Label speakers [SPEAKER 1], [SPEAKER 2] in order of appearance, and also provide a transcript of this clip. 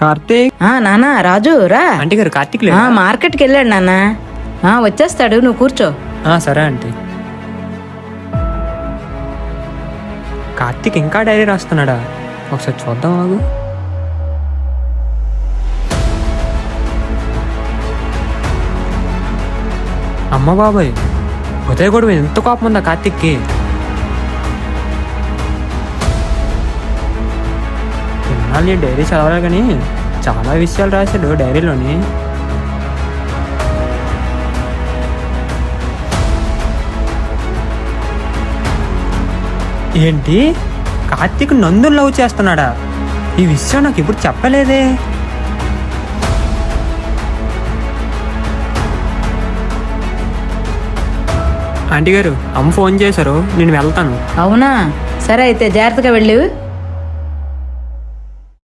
[SPEAKER 1] కార్తీక్.
[SPEAKER 2] నానా రాజు రా.
[SPEAKER 1] ఆంటీ గారు కార్తీక్
[SPEAKER 2] మార్కెట్కి వెళ్ళాడు నాన్న. వచ్చేస్తాడు, నువ్వు కూర్చో.
[SPEAKER 1] సరే ఆంటీ. కార్తీక్ ఇంకా డైరీ రాస్తున్నాడా? ఒకసారి చూద్దాం ఆగు. అమ్మ బాబాయ్, ఉదయ్ కూడా ఎంత కోపం ఉందా కార్తీక్కి? ఇన్నాళ్ళు డైరీ చదవాలి కానీ చాలా విషయాలు రాశాడు డైరీలోని. ఏంటి, కార్తీక్ నందుని లవ్ చేస్తున్నాడా? ఈ విషయం నాకు ఇప్పుడు చెప్పలేదే. ఆంటీ గారు, అమ్మ ఫోన్ చేశారు, నేను వెళ్తాను.
[SPEAKER 2] అవునా, సరే అయితే జాగ్రత్తగా వెళ్ళు.